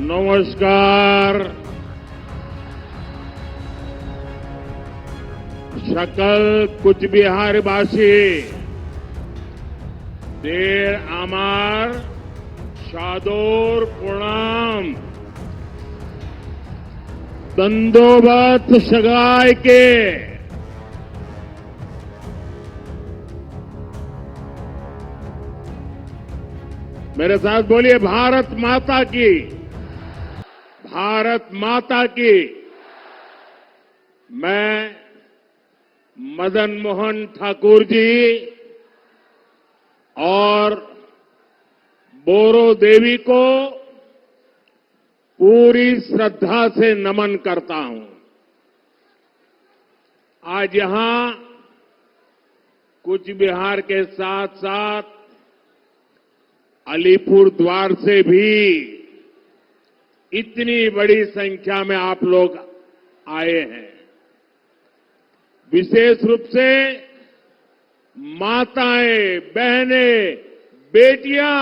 নমস্কার। সকল কুচবিহারবাসী দের আমার সাদর প্রণাম। दंडोवत सगाई के मेरे साथ बोलिए, भारत माता की, भारत माता की। मैं मदन मोहन ठाकुर जी और बोरो देवी को पूरी श्रद्धा से नमन करता हूं। आज यहां कूच बिहार के साथ साथ अलीपुर द्वार से भी इतनी बड़ी संख्या में आप लोग आए हैं। विशेष रूप से माताएं, बहनें, बेटियां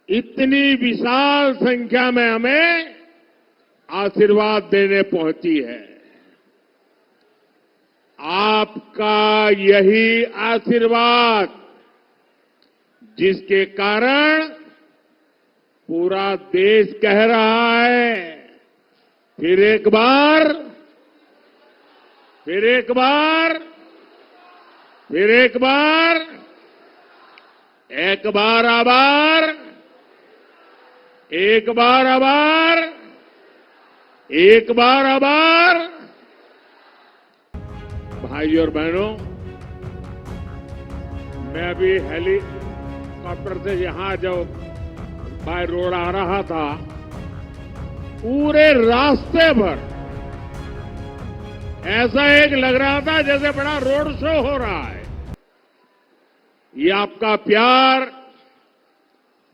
इतनी विशाल संख्या में हमें आशीर्वाद देने पहुंची है। आपका यही आशीर्वाद जिसके कारण पूरा देश कह रहा है, फिर एक बार, फिर एक बार, फिर एक बार, एक बार आभार, एक बार आभार, एक बार आभार। भाई और बहनों, मैं अभी हेलीकॉप्टर से यहां जब बाय रोड आ रहा था, पूरे रास्ते भर ऐसा एक लग रहा था जैसे बड़ा रोड शो हो रहा है। ये आपका प्यार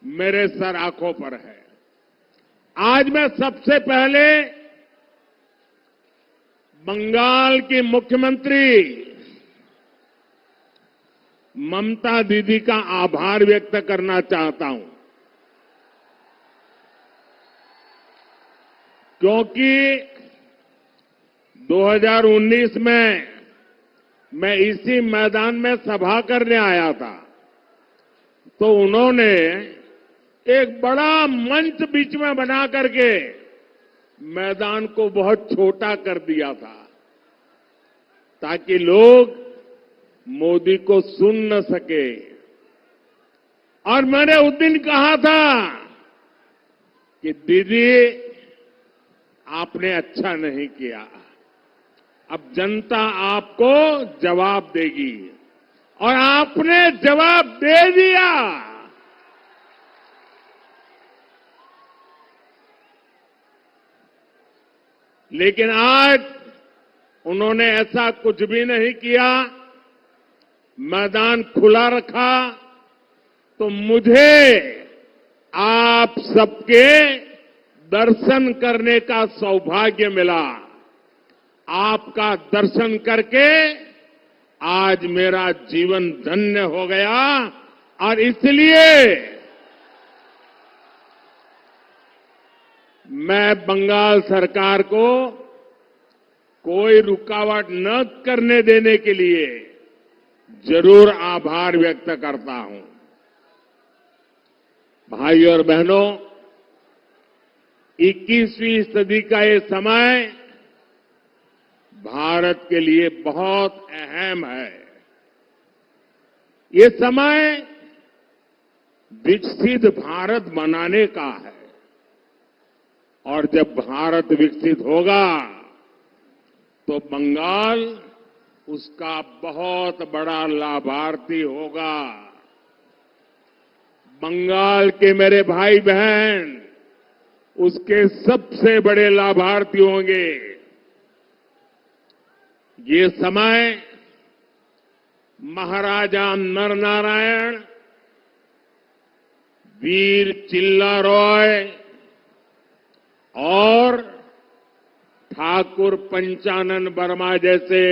मेरे सर आंखों पर है। आज मैं सबसे पहले बंगाल की मुख्यमंत्री ममता दीदी का आभार व्यक्त करना चाहता हूं, क्योंकि 2019 में मैं इसी मैदान में सभा करने आया था, तो उन्होंने एक बड़ा मंच बीच में बना करके मैदान को बहुत छोटा कर दिया था, ताकि लोग मोदी को सुन न सके। और मैंने उस दिन कहा था कि दीदी आपने अच्छा नहीं किया, अब जनता आपको जवाब देगी, और आपने जवाब दे दिया। लेकिन आज उन्होंने ऐसा कुछ भी नहीं किया, मैदान खुला रखा, तो मुझे आप सबके दर्शन करने का सौभाग्य मिला। आपका दर्शन करके आज मेरा जीवन धन्य हो गया, और इसलिए मैं बंगाल सरकार को कोई रुकावट न करने देने के लिए जरूर आभार व्यक्त करता हूं। भाई और बहनों, 21वीं सदी का ये समय भारत के लिए बहुत अहम है। ये समय विकसित भारत बनाने का है, और जब भारत विकसित होगा तो बंगाल उसका बहुत बड़ा लाभार्थी होगा। बंगाल के मेरे भाई बहन उसके सबसे बड़े लाभार्थी होंगे। ये समय महाराजा नरनारायण, वीर चिल्ला रॉय और ठाकुर पंचानन वर्मा जैसे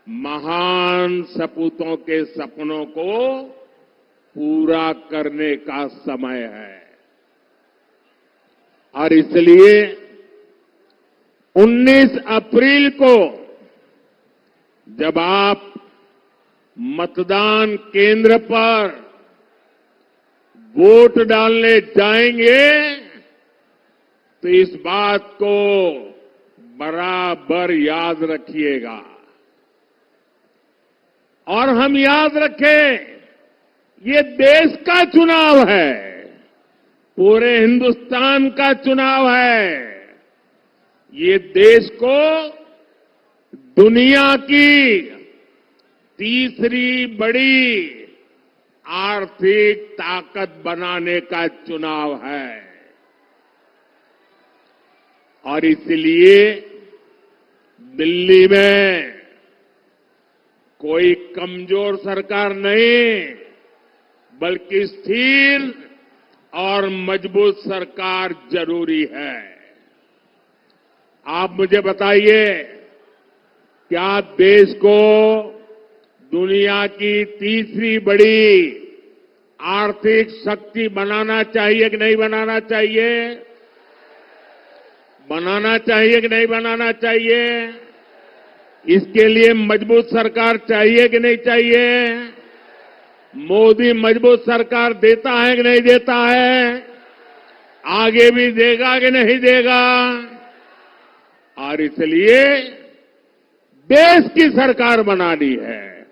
महान सपूतों के सपनों को पूरा करने का समय है। और इसलिए 19 अप्रैल को जब आप मतदान केंद्र पर वोट डालने जाएंगे तो इस बात को बराबर याद रखिएगा। और हम याद रखें, ये देश का चुनाव है, पूरे हिंदुस्तान का चुनाव है। ये देश को दुनिया की तीसरी बड़ी आर्थिक ताकत बनाने का चुनाव है। और इसलिए दिल्ली में कोई कमजोर सरकार नहीं, बल्कि स्थिर और मजबूत सरकार जरूरी है। आप मुझे बताइए, क्या देश को दुनिया की तीसरी बड़ी आर्थिक शक्ति बनाना चाहिए कि नहीं बनाना चाहिए? बनाना चाहिए कि नहीं बनाना चाहिए? इसके लिए मजबूत सरकार चाहिए कि नहीं चाहिए? मोदी मजबूत सरकार देता है कि नहीं देता है? आगे भी देगा कि नहीं देगा? और इसलिए देश की सरकार बनानी है,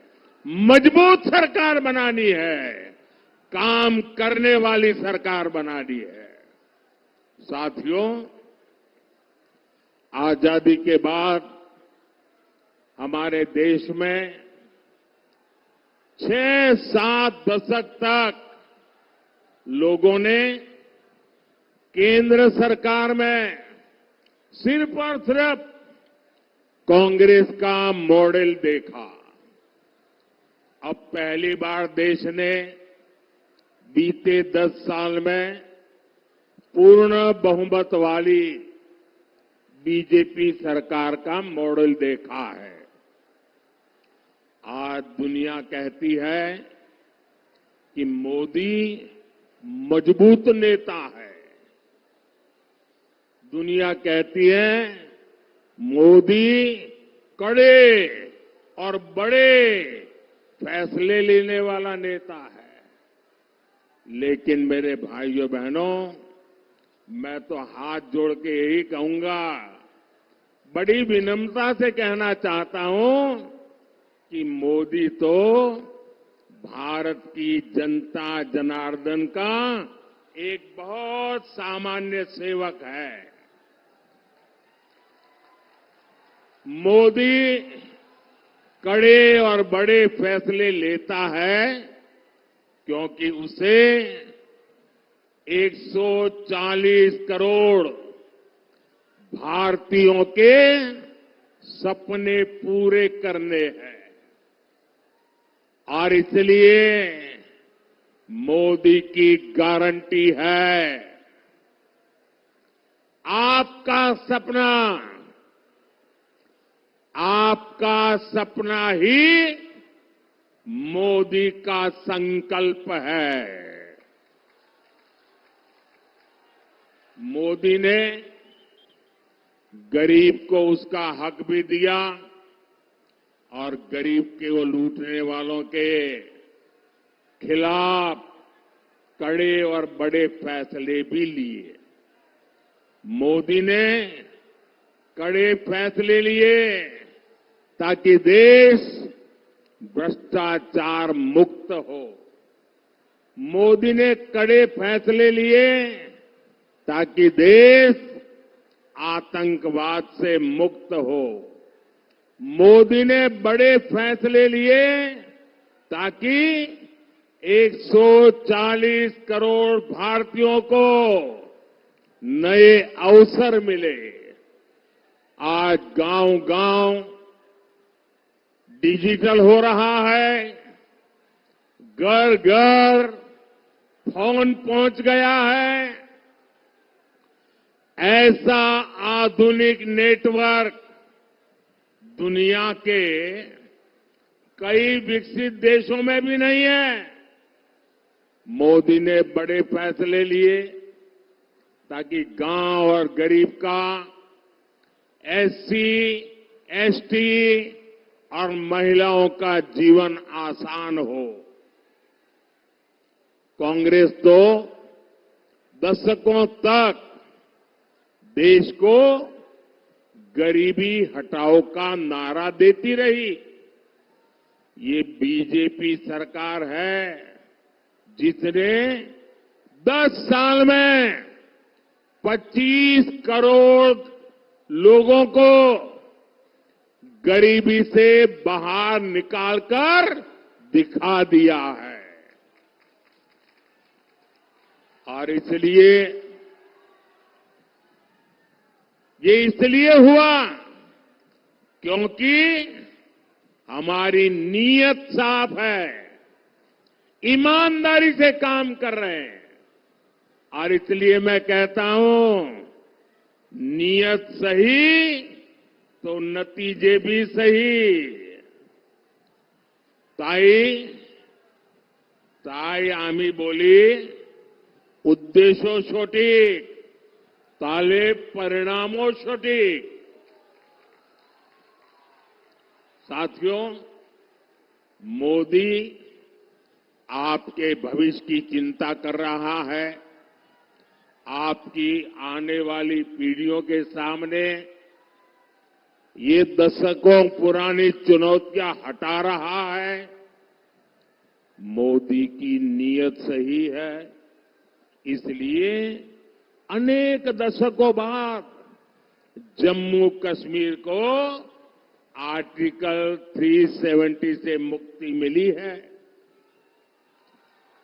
मजबूत सरकार बनानी है, काम करने वाली सरकार बनानी है। साथियों, आजादी के बाद हमारे देश में 6-7 दशक तक लोगों ने केंद्र सरकार में सिर्फ और सिर्फ कांग्रेस का मॉडल देखा। अब पहली बार देश ने बीते 10 साल में पूर्ण बहुमत वाली बीजेपी सरकार का मॉडल देखा है। आज दुनिया कहती है कि मोदी मजबूत नेता है। दुनिया कहती है मोदी कड़े और बड़े फैसले लेने वाला नेता है। लेकिन मेरे भाइयों बहनों, मैं तो हाथ जोड़ के यही कहूंगा, बड़ी विनम्रता से कहना चाहता हूं कि मोदी तो भारत की जनता जनार्दन का एक बहुत सामान्य सेवक है। मोदी कड़े और बड़े फैसले लेता है क्योंकि उसे 140 करोड़ भारतीयों के सपने पूरे करने हैं। और इसलिए मोदी की गारंटी है, आपका सपना ही मोदी का संकल्प है। मोदी ने गरीब को उसका हक भी दिया और गरीब के वो लूटने वालों के खिलाफ कड़े और बड़े फैसले भी लिए। मोदी ने कड़े फैसले लिए ताकि देश भ्रष्टाचार मुक्त हो। मोदी ने कड़े फैसले लिए ताकि देश आतंकवाद से मुक्त हो। मोदी ने बड़े फैसले लिए ताकि 140 करोड़ भारतीयों को नए अवसर मिले। आज गांव-गांव डिजिटल हो रहा है, घर-घर फोन पहुंच गया है। ऐसा आधुनिक नेटवर्क दुनिया के कई विकसित देशों में भी नहीं है। मोदी ने बड़े फैसले लिए, ताकि गांव और गरीब का, एससी, एसटी और महिलाओं का जीवन आसान हो। कांग्रेस तो दशकों तक देश को गरीबी हटाओ का नारा देती रही। ये बीजेपी सरकार है जिसने 10 साल में 25 करोड़ लोगों को गरीबी से बाहर निकालकर दिखा दिया है। और ये इसलिए हुआ क्योंकि हमारी नीयत साफ है, ईमानदारी से काम कर रहे हैं। और इसलिए मैं कहता हूं, नीयत सही तो नतीजे भी सही। ताई आम्ही बोली, उद्देशो सटीक ताले परिणामों सटीक। साथियों, मोदी आपके भविष्य की चिंता कर रहा है। आपकी आने वाली पीढ़ियों के सामने ये दशकों पुरानी चुनौतियां हटा रहा है। मोदी की नीयत सही है, इसलिए अनेक दशकों बाद जम्मू कश्मीर को आर्टिकल 370 से मुक्ति मिली है।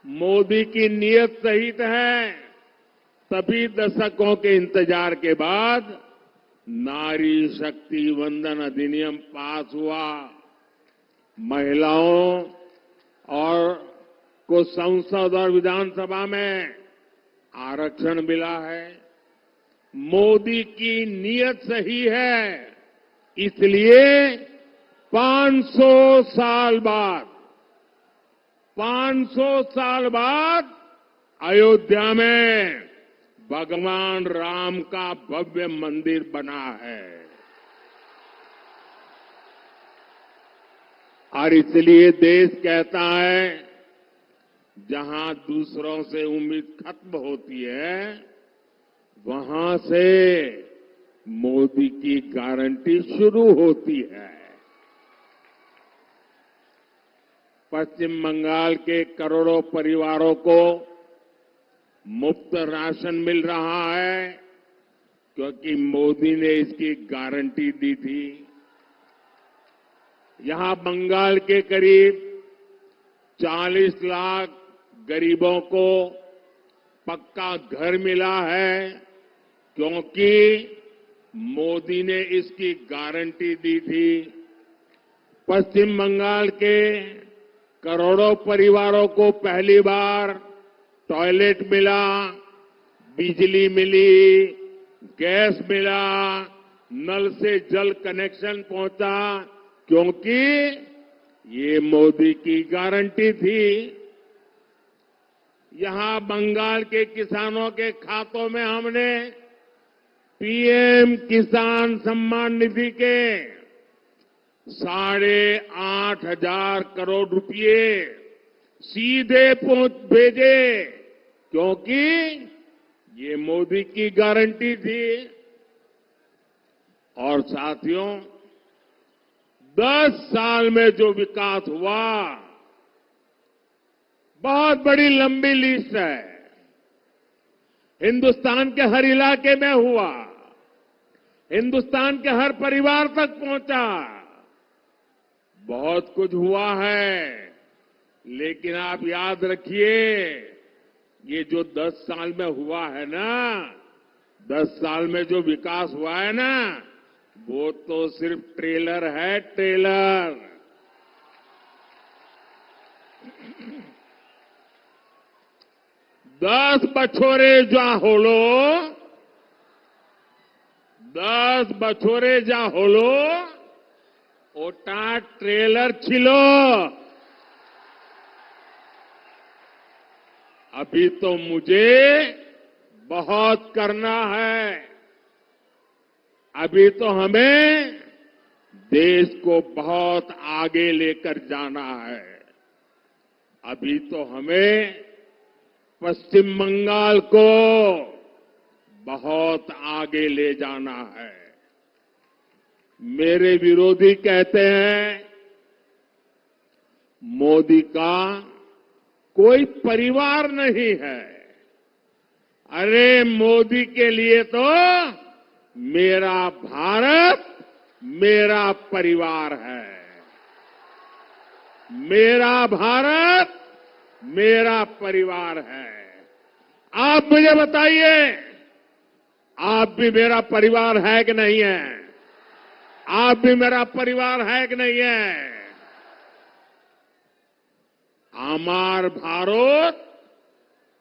मोदी की नीयत सही है, तभी दशकों के इंतजार के बाद नारी शक्ति वंदन अधिनियम पास हुआ। महिलाओं और को संसद और विधानसभा में आरक्षण मिला है। मोदी की नीयत सही है, इसलिए 500 साल बाद अयोध्या में भगवान राम का भव्य मंदिर बना है। और इसलिए देश कहता है, जहां दूसरों से उम्मीद खत्म होती है, वहां से मोदी की गारंटी शुरू होती है। पश्चिम बंगाल के करोड़ों परिवारों को मुफ्त राशन मिल रहा है क्योंकि मोदी ने इसकी गारंटी दी थी। यहां बंगाल के करीब 40 लाख गरीबों को पक्का घर मिला है क्योंकि मोदी ने इसकी गारंटी दी थी। पश्चिम बंगाल के करोड़ों परिवारों को पहली बार टॉयलेट मिला, बिजली मिली, गैस मिला, नल से जल कनेक्शन पहुंचा क्योंकि ये मोदी की गारंटी थी। यहां बंगाल के किसानों के खातों में हमने पीएम किसान सम्मान निधि के 8,500 करोड़ रुपए सीधे भेजे क्योंकि ये मोदी की गारंटी थी। और साथियों, 10 साल में जो विकास हुआ, बहुत बड़ी लंबी लिस्ट है। हिंदुस्तान के हर इलाके में हुआ, हिंदुस्तान के हर परिवार तक पहुंचा। बहुत कुछ हुआ है, लेकिन आप याद रखिए, ये जो 10 साल में हुआ है ना, 10 साल में जो विकास हुआ है ना, वो तो सिर्फ ट्रेलर है, ट्रेलर। दस बछोरे जा होलो ओटा ट्रेलर छिलो। अभी तो मुझे बहुत करना है। अभी तो हमें देश को बहुत आगे लेकर जाना है। अभी तो हमें पश्चिम बंगाल को बहुत आगे ले जाना है। मेरे विरोधी कहते हैं मोदी का कोई परिवार नहीं है। अरे मोदी के लिए तो मेरा भारत मेरा परिवार है। मेरा भारत मेरा परिवार है। आप मुझे बताइए, आप भी मेरा परिवार है कि नहीं है? आप भी मेरा परिवार है कि नहीं है? आमार भारत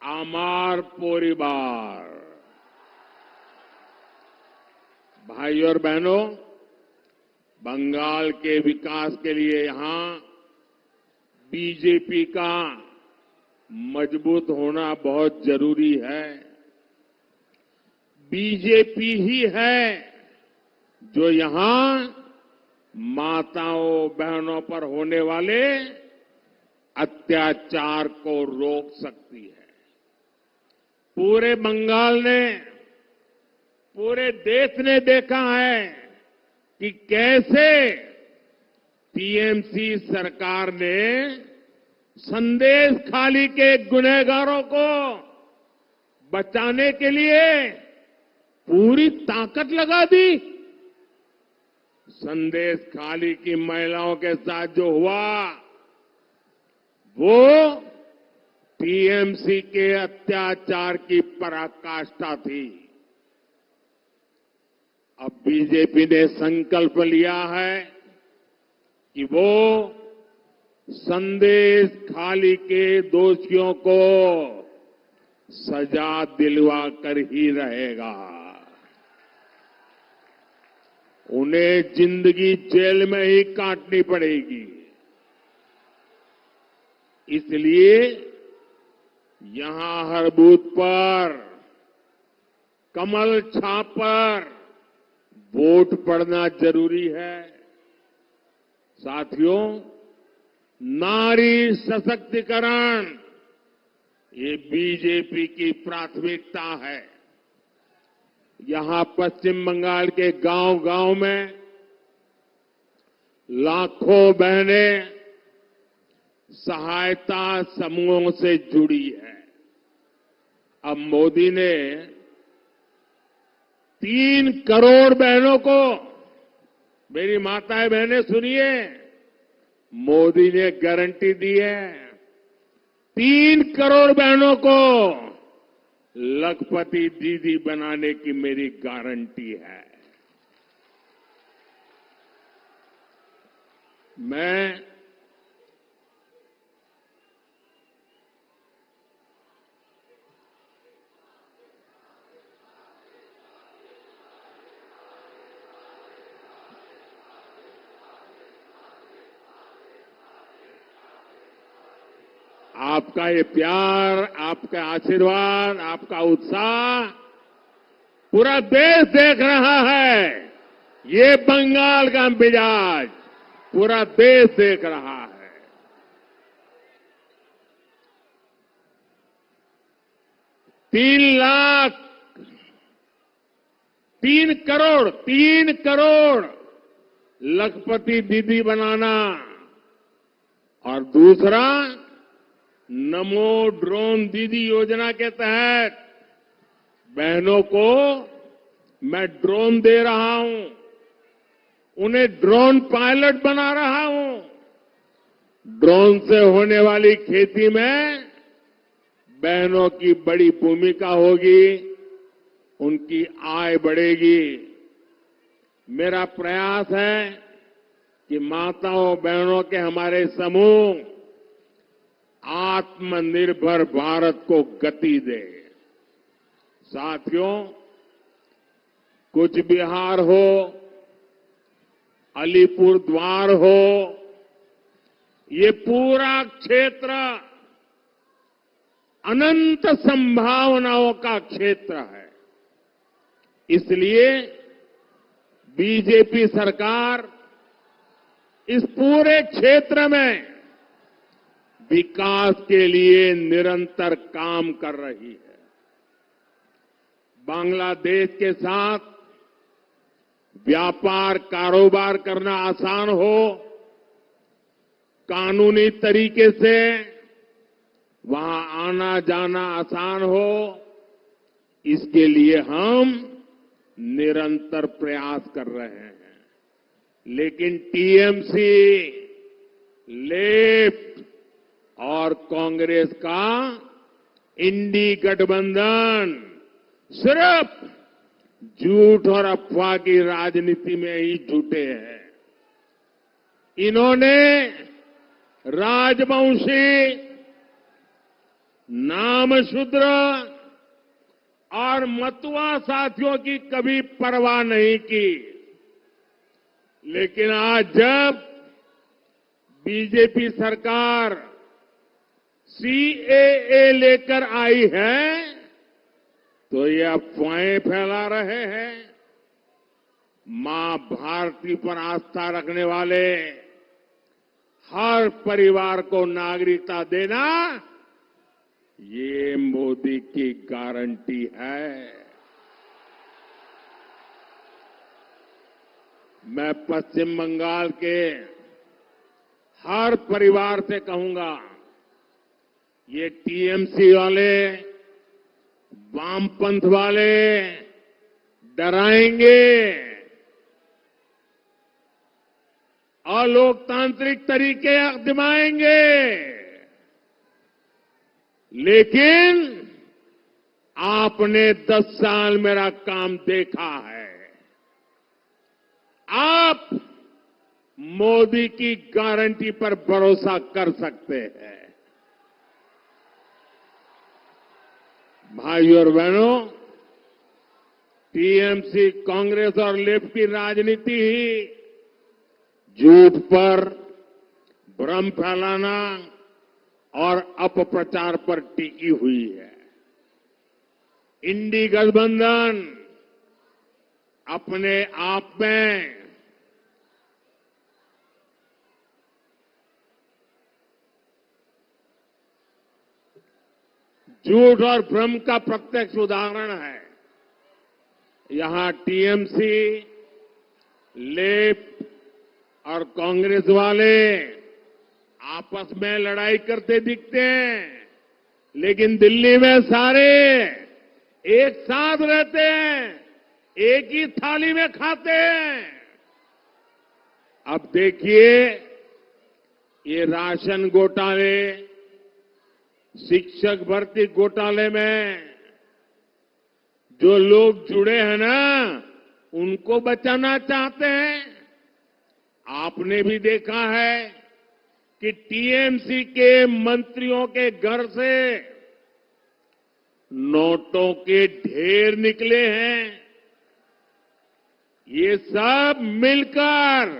आमार परिवार। भाइयों और बहनों, बंगाल के विकास के लिए यहां बीजेपी का मजबूत होना बहुत जरूरी है। बीजेपी ही है जो यहां माताओं बहनों पर होने वाले अत्याचार को रोक सकती है। पूरे बंगाल ने, पूरे देश ने देखा है कि कैसे टीएमसी सरकार ने संदेश खाली के गुनहगारों को बचाने के लिए पूरी ताकत लगा दी। संदेश खाली की महिलाओं के साथ जो हुआ वो टीएमसी के अत्याचार की पराकाष्ठा थी। अब बीजेपी ने संकल्प लिया है कि वो संदेश खाली के दोषियों को सजा दिलवा कर ही रहेगा। उन्हें जिंदगी जेल में ही काटनी पड़ेगी। इसलिए यहां हर बूथ पर कमल छाप पर वोट पड़ना जरूरी है। साथियों, नारी सशक्तिकरण ये बीजेपी की प्राथमिकता है। यहां पश्चिम बंगाल के गांव-गांव में लाखों बहनें सहायता समूहों से जुड़ी है। अब मोदी ने 3 करोड़ बहनों को, मेरी माताएं बहनें सुनिए, मोदी ने गारंटी दी है 3 करोड़ बहनों को लखपति दीदी बनाने की मेरी गारंटी है। मैं आपका ये प्यार, आपका आशीर्वाद, आपका उत्साह पूरा देश देख रहा है। ये बंगाल का मिजाज पूरा देश देख रहा है। 3 करोड़ लखपति दीदी बनाना और दूसरा नमो ड्रोन दीदी योजना के तहत बहनों को मैं ड्रोन दे रहा हूं, उन्हें ड्रोन पायलट बना रहा हूं। ड्रोन से होने वाली खेती में बहनों की बड़ी भूमिका होगी, उनकी आय बढ़ेगी। मेरा प्रयास है कि माताओं बहनों के हमारे समूह आत्मनिर्भर भारत को गति दे। साथियों, कूच बिहार हो, अलीपुर द्वार हो, ये पूरा क्षेत्र अनंत संभावनाओं का क्षेत्र है। इसलिए बीजेपी सरकार इस पूरे क्षेत्र में विकास के लिए निरंतर काम कर रही है। बांग्लादेश के साथ व्यापार कारोबार करना आसान हो, कानूनी तरीके से वहां आना जाना आसान हो, इसके लिए हम निरंतर प्रयास कर रहे हैं। लेकिन टीएमसी, लेफ्ट और कांग्रेस का इंडी गठबंधन सिर्फ झूठ और अफवाह की राजनीति में ही जुटे हैं। इन्होंने राजवंशी, नामशूद्र और मतुआ साथियों की कभी परवाह नहीं की। लेकिन आज जब बीजेपी सरकार सीएए लेकर आई है तो ये अफवाहें फैला रहे हैं। मां भारती पर आस्था रखने वाले हर परिवार को नागरिकता देना ये मोदी की गारंटी है। मैं पश्चिम बंगाल के हर परिवार से कहूंगा, ये टीएमसी वाले, वामपंथ वाले डराएंगे, अलोकतांत्रिक तरीके आजमाएंगे, लेकिन आपने 10 साल मेरा काम देखा है। आप मोदी की गारंटी पर भरोसा कर सकते हैं। भाइयों और बहनों, टीएमसी, कांग्रेस और लेफ्ट की राजनीति ही झूठ पर, भ्रम फैलाना और अपप्रचार पर टिकी हुई है। इंडी गठबंधन अपने आप में झूठ और भ्रम का प्रत्यक्ष उदाहरण है। यहां टीएमसी, लेफ्ट और कांग्रेस वाले आपस में लड़ाई करते दिखते हैं, लेकिन दिल्ली में सारे एक साथ रहते हैं, एक ही थाली में खाते हैं। अब देखिए, ये राशन घोटाले, शिक्षक भर्ती घोटाले में जो लोग जुड़े हैं ना, उनको बचाना चाहते हैं। आपने भी देखा है कि टीएमसी के मंत्रियों के घर से नोटों के ढेर निकले हैं। ये सब मिलकर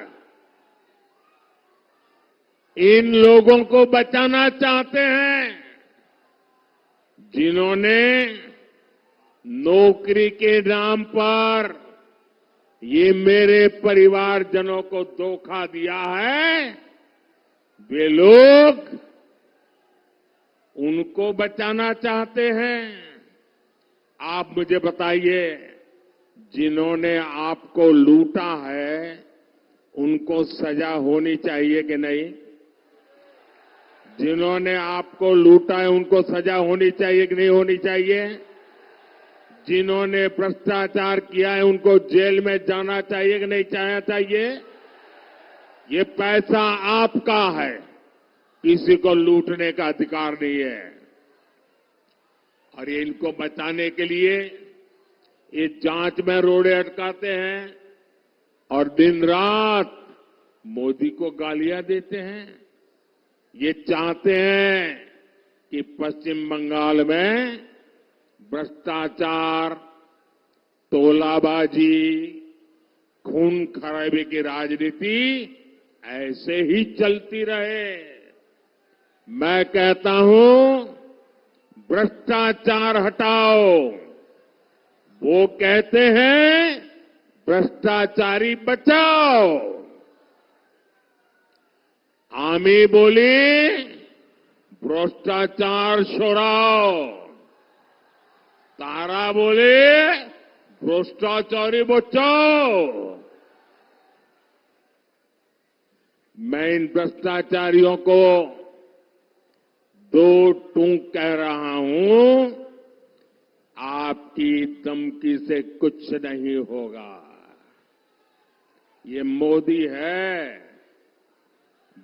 इन लोगों को बचाना चाहते हैं, जिन्होंने नौकरी के नाम पर ये मेरे परिवारजनों को धोखा दिया है। वे लोग उनको बचाना चाहते हैं। आप मुझे बताइए, जिन्होंने आपको लूटा है उनको सजा होनी चाहिए कि नहीं? जिन्होंने आपको लूटा है उनको सजा होनी चाहिए कि नहीं होनी चाहिए? जिन्होंने भ्रष्टाचार किया है उनको जेल में जाना चाहिए कि नहीं जाना चाहिए? ये पैसा आपका है, किसी को लूटने का अधिकार नहीं है। और ये इनको बचाने के लिए ये जांच में रोड़े अटकाते हैं और दिन रात मोदी को गालियां देते हैं। ये चाहते हैं कि पश्चिम बंगाल में भ्रष्टाचार, तोलाबाजी, खून खराबे की राजनीति ऐसे ही चलती रहे। मैं कहता हूं, भ्रष्टाचार हटाओ। वो कहते हैं भ्रष्टाचारी बचाओ। आमी बोली भ्रष्टाचार छोड़ाओ। तारा बोले भ्रष्टाचारी बचाओ। मैं इन भ्रष्टाचारियों को दो टूक कह रहा हूं, आपकी धमकी से कुछ नहीं होगा। ये मोदी है,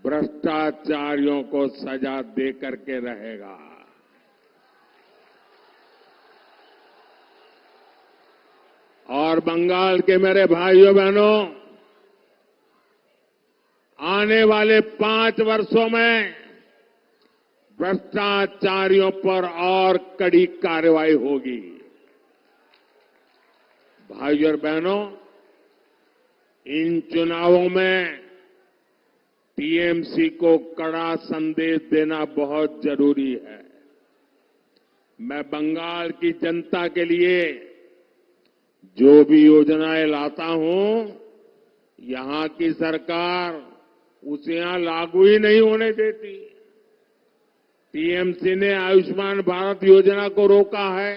भ्रष्टाचारियों को सजा दे करके रहेगा। और बंगाल के मेरे भाइयों बहनों, आने वाले 5 वर्षों में भ्रष्टाचारियों पर और कड़ी कार्रवाई होगी। भाइयों और बहनों, इन चुनावों में टीएमसी को कड़ा संदेश देना बहुत जरूरी है। मैं बंगाल की जनता के लिए जो भी योजनाएं लाता हूं, यहां की सरकार उसे यहां लागू ही नहीं होने देती। टीएमसी ने आयुष्मान भारत योजना को रोका है।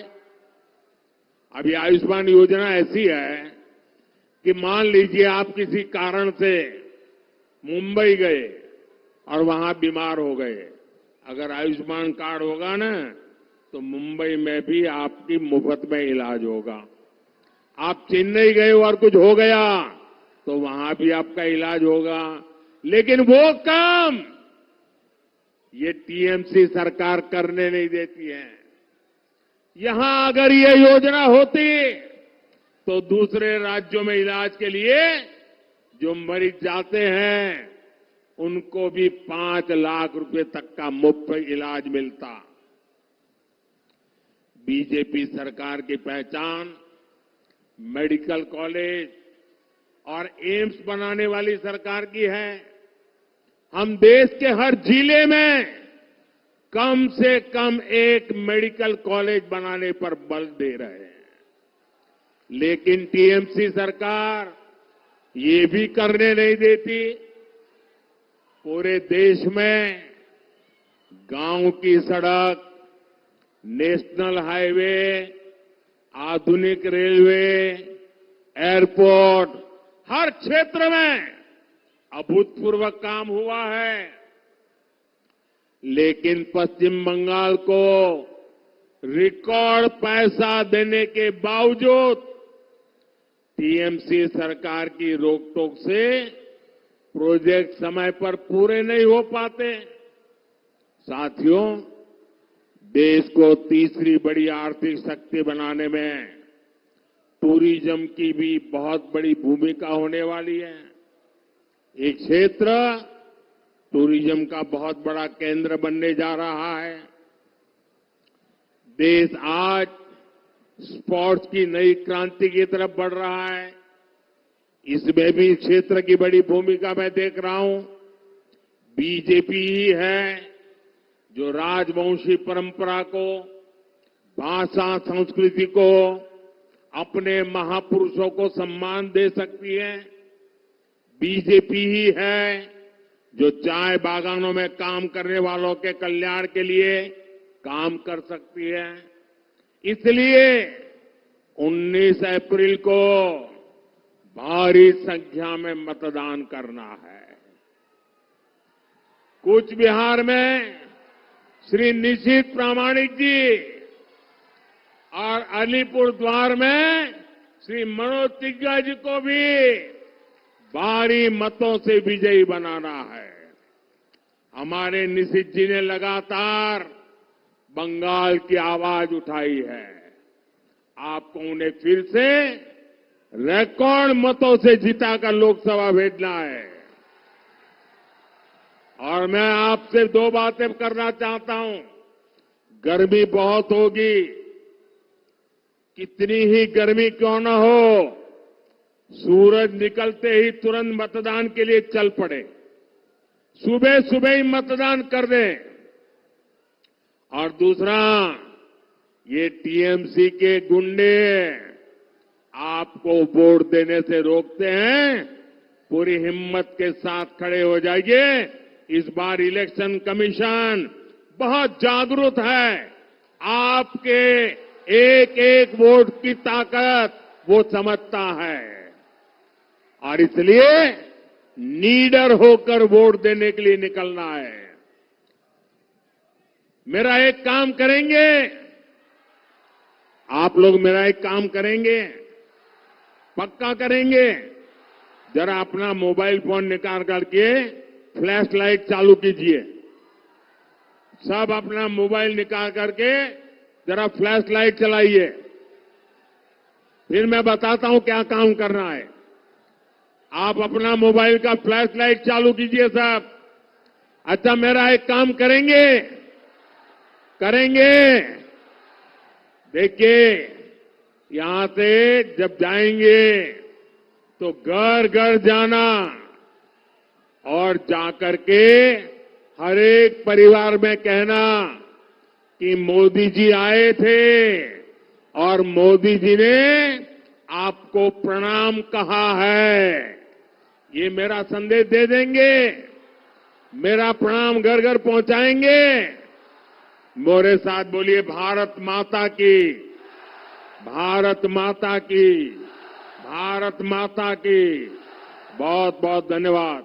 अब ये आयुष्मान योजना ऐसी है कि मान लीजिए आप किसी कारण से मुंबई गए और वहां बीमार हो गए, अगर आयुष्मान कार्ड होगा ना, तो मुंबई में भी आपकी मुफ्त में इलाज होगा। आप चेन्नई गए और कुछ हो गया तो वहां भी आपका इलाज होगा। लेकिन वो काम ये टीएमसी सरकार करने नहीं देती है। यहां अगर ये योजना होती तो दूसरे राज्यों में इलाज के लिए जो मरीज जाते हैं उनको भी 5 लाख रुपए तक का मुफ्त इलाज मिलता। बीजेपी सरकार की पहचान मेडिकल कॉलेज और एम्स बनाने वाली सरकार की है। हम देश के हर जिले में कम से कम एक मेडिकल कॉलेज बनाने पर बल दे रहे हैं। लेकिन टीएमसी सरकार ये भी करने नहीं देती। पूरे देश में गांव की सड़क, नेशनल हाईवे, आधुनिक रेलवे, एयरपोर्ट, हर क्षेत्र में अभूतपूर्व काम हुआ है। लेकिन पश्चिम बंगाल को रिकॉर्ड पैसा देने के बावजूद टीएमसी सरकार की रोकटोक से प्रोजेक्ट समय पर पूरे नहीं हो पाते। साथियों, देश को तीसरी बड़ी आर्थिक शक्ति बनाने में टूरिज्म की भी बहुत बड़ी भूमिका होने वाली है। ये क्षेत्र टूरिज्म का बहुत बड़ा केंद्र बनने जा रहा है। देश आज स्पोर्ट्स की नई क्रांति की तरफ बढ़ रहा है। इसमें भी क्षेत्र की बड़ी भूमिका मैं देख रहा हूं। बीजेपी ही है जो राजवंशी परंपरा को, भाषा संस्कृति को, अपने महापुरुषों को सम्मान दे सकती है। बीजेपी ही है जो चाय बागानों में काम करने वालों के कल्याण के लिए काम कर सकती है। इसलिए 19 अप्रैल को भारी संख्या में मतदान करना है। कूच बिहार में श्री निशित प्रामाणिक जी और अलीपुर द्वार में श्री मनोज तिग्गा जी को भी भारी मतों से विजयी बनाना है। हमारे निशित जी ने लगातार बंगाल की आवाज उठाई है। आपको उन्हें फिर से रिकॉर्ड मतों से जिताकर लोकसभा भेजना है। और मैं आपसे 2 बातें करना चाहता हूं। गर्मी बहुत होगी, कितनी ही गर्मी क्यों न हो, सूरज निकलते ही तुरंत मतदान के लिए चल पड़े। सुबह सुबह ही मतदान कर दें। और दूसरा, ये टीएमसी के गुंडे आपको वोट देने से रोकते हैं। पूरी हिम्मत के साथ खड़े हो जाइए। इस बार इलेक्शन कमीशन बहुत जागरूक है। आपके एक एक वोट की ताकत वो समझता है और इसलिए नीडर होकर वोट देने के लिए निकलना है। मेरा एक काम करेंगे, आप लोग मेरा एक काम करेंगे, पक्का करेंगे। जरा अपना मोबाइल फोन निकाल करके फ्लैश लाइट चालू कीजिए। सब अपना मोबाइल निकाल करके जरा फ्लैश लाइट चलाइए। फिर मैं बताता हूं क्या काम करना है। आप अपना मोबाइल का फ्लैश लाइट चालू कीजिए सब। अच्छा, मेरा एक काम करेंगे। देखिए, यहां से जब जाएंगे तो घर घर जाना और जाकर के हर एक परिवार में कहना कि मोदी जी आए थे और मोदी जी ने आपको प्रणाम कहा है। ये मेरा संदेश दे देंगे, मेरा प्रणाम घर घर पहुंचाएंगे। मोरे साथ बोलिए, भारत माता की, भारत माता की, भारत माता की। बहुत बहुत धन्यवाद।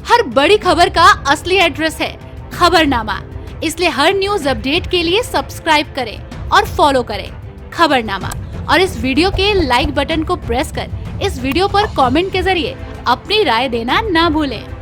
हर बड़ी खबर का असली एड्रेस है खबरनामा। इसलिए हर न्यूज अपडेट के लिए सब्सक्राइब करें और फॉलो करें खबरनामा। और इस वीडियो के लाइक बटन को प्रेस कर इस वीडियो पर कमेंट के जरिए अपनी राय देना ना भूलें।